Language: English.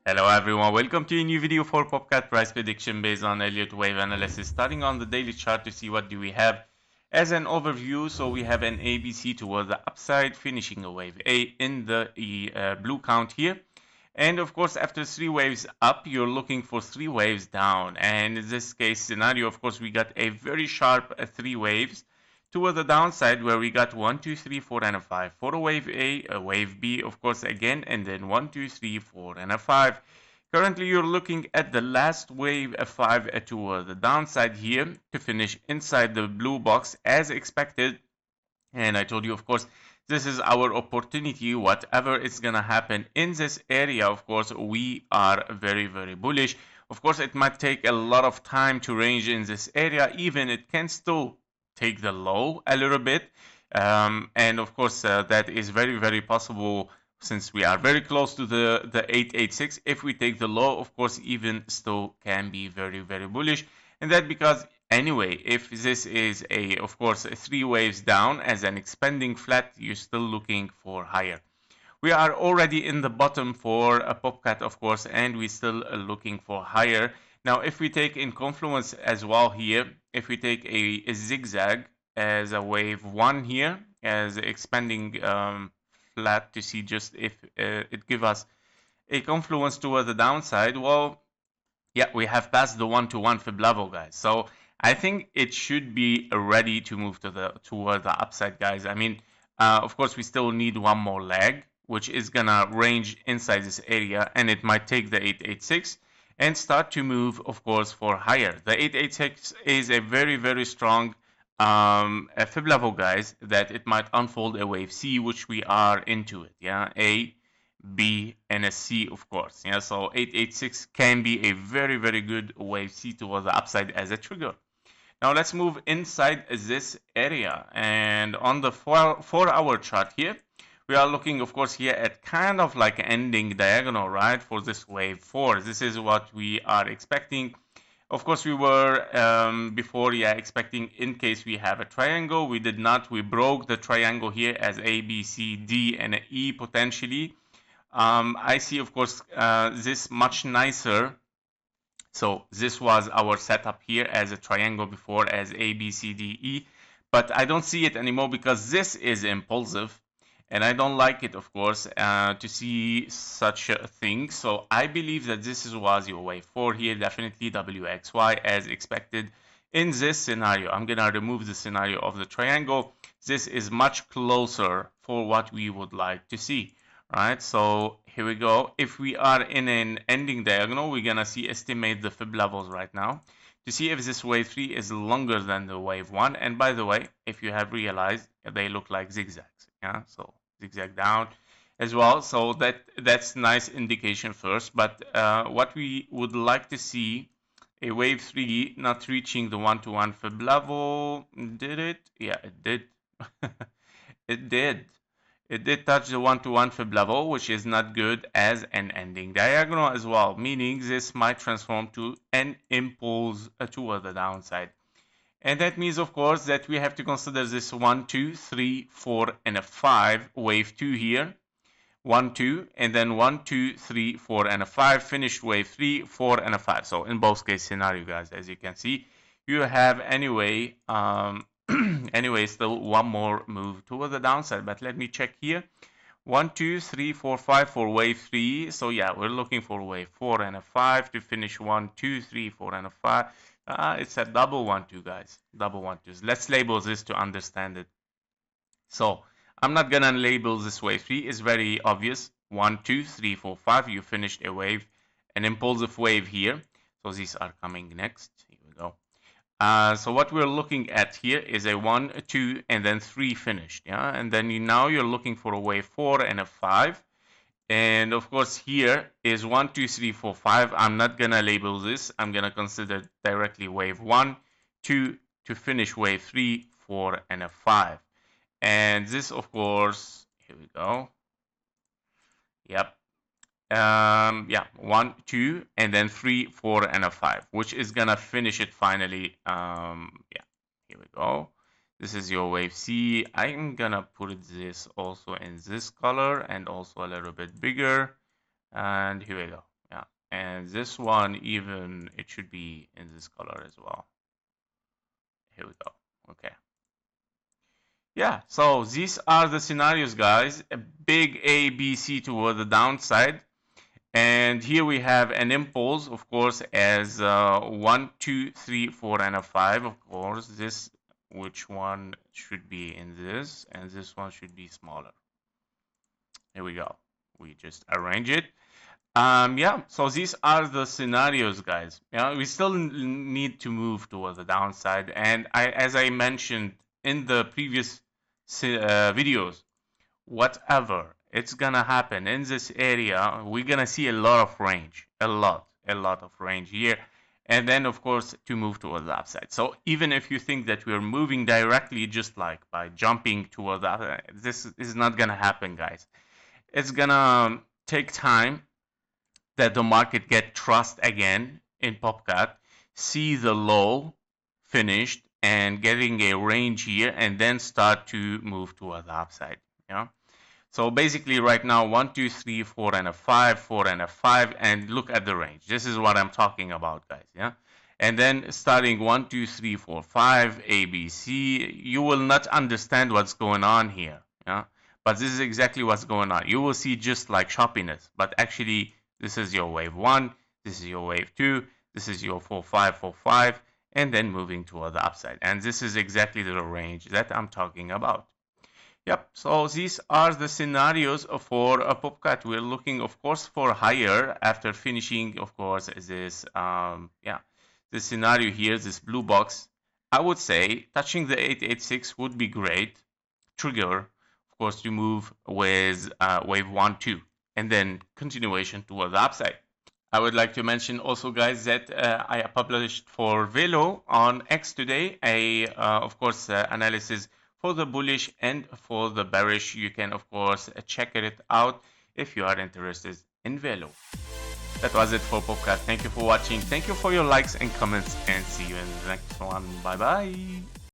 Hello everyone, welcome to a new video for Popcat price prediction based on Elliott wave analysis. Starting on the daily chart to see what do we have as an overview. So we have an ABC towards the upside, finishing a wave A in the blue count here. And of course, after 3 waves up, you're looking for 3 waves down. And in this case scenario, of course, we got a very sharp 3 waves toward the downside where we got 1, 2, 3, 4, and a 5 for a wave A, a wave B, of course, again, and then 1, 2, 3, 4, and a 5. Currently, you're looking at the last wave, a 5 toward the downside here to finish inside the blue box as expected. And I told you, of course, this is our opportunity. Whatever is going to happen in this area, of course, we are very, very bullish. Of course, it might take a lot of time to range in this area. Even it can still take the low a little bit. And of course, that is very, very possible since we are very close to the 886. If we take the low, of course, even still can be very, very bullish. And that because anyway, if this is of course, 3 waves down as an expanding flat, you're still looking for higher. We are already in the bottom for a Popcat, of course, and we're still looking for higher. Now, if we take in confluence as well here, if we take a zigzag as a wave 1 here, as expanding flat to see just if it give us a confluence toward the downside, well, yeah, we have passed the 1-to-1 fib level, guys. So I think it should be ready to move toward the upside, guys. I mean, of course, we still need one more leg, which is gonna range inside this area, and it might take the 886 and start to move, of course, for higher. The 886 is a very, very strong a fib level, guys, that it might unfold a wave C, which we are into it. Yeah, A, B, and a C, of course. Yeah, so 886 can be a very, very good wave C towards the upside as a trigger. Now let's move inside this area, and on the 4-hour chart here, we are looking, of course, here at kind of like ending diagonal, right, for this wave 4. This is what we are expecting. Of course, we were before, yeah, expecting in case we have a triangle. We did not. We broke the triangle here as A, B, C, D, and an E potentially. I see, of course, this much nicer. So this was our setup here as a triangle before as A, B, C, D, E. But I don't see it anymore because this is impulsive. And I don't like it, of course, to see such a thing. So I believe that this was your wave 4 here, definitely WXY as expected. In this scenario, I'm going to remove the scenario of the triangle. This is much closer for what we would like to see. Right, so here we go. If we are in an ending diagonal, we're gonna estimate the fib levels right now to see if this wave 3 is longer than the wave 1. And by the way, if you have realized, they look like zigzags. Yeah, so zigzag down as well. So that's nice indication first. But what we would like to see, a wave 3 not reaching the 1-to-1 fib level. Did it? Yeah, it did. It did. It did touch the 1-to-1 fib level, which is not good as an ending diagonal as well, meaning this might transform to an impulse toward the downside. And that means, of course, that we have to consider this 1, 2, 3, 4, and a 5, wave 2 here. 1, 2, and then 1, 2, 3, 4, and a 5, finished wave 3, 4, and a 5. So in both case scenario, guys, as you can see, you have anyway anyway, still one more move toward the downside. But let me check here. 1, 2, 3, 4, 5 for wave 3. So yeah, we're looking for wave 4 and a 5 to finish 1, 2, 3, 4, and a 5. It's a double 1, 2, guys. Double 1, 2. Let's label this to understand it. So I'm not gonna label this wave 3. It's very obvious. 1, 2, 3, 4, 5. You finished a wave, an impulsive wave here. So these are coming next. Here we go. So what we're looking at here is a 1, 2, and then 3 finished. Yeah, and then now you're looking for a wave 4 and a 5. And of course, here is 1, 2, 3, 4, 5. I'm not gonna label this. I'm gonna consider directly wave 1, 2 to finish wave 3, 4, and a 5. And this, of course, here we go. Yep. Yeah, 1, 2, and then 3, 4, and a 5, which is gonna finish it finally. Yeah, here we go. This is your wave C. I'm gonna put this also in this color and also a little bit bigger. And here we go. Yeah, And this one, even it should be in this color as well. Here we go. Okay. Yeah, so these are the scenarios, guys. A big A, B, C toward the downside. And here we have an impulse, of course, as 1, 2, 3, 4, and a 5. Of course, this, which one should be in this, and this one should be smaller. Here we go. We just arrange it. Yeah, so these are the scenarios, guys. Yeah, we still need to move toward the downside. And as I mentioned in the previous videos, whatever it's gonna happen in this area, we're gonna see a lot of range, a lot of range here, and then of course to move towards the upside. So even if you think that we're moving directly, just like by jumping toward the upside, this is not gonna happen, guys. It's gonna take time that the market get trust again in Popcat, see the low finished and getting a range here, and then start to move toward the upside. Yeah. So basically right now 1, 2, 3, 4, and a 5, 4, and a 5, and look at the range. This is what I'm talking about, guys. Yeah. And then starting 1, 2, 3, 4, 5, A, B, C, you will not understand what's going on here. Yeah. But this is exactly what's going on. You will see just like choppiness, but actually this is your wave 1, this is your wave 2, this is your 4, 5, 4, 5, and then moving toward the upside. And this is exactly the range that I'm talking about. Yep, so these are the scenarios for a Popcat. We're looking, of course, for higher after finishing, of course, this, this scenario here, this blue box. I would say touching the 886 would be great. Trigger, of course, to move with wave 1, 2, and then continuation toward the upside. I would like to mention also, guys, that I published for Velo on X today, of course, analysis for the bullish and for the bearish. You can, of course, check it out if you are interested in Velo. That was it for Popcat. Thank you for watching. Thank you for your likes and comments, and see you in the next one. Bye bye.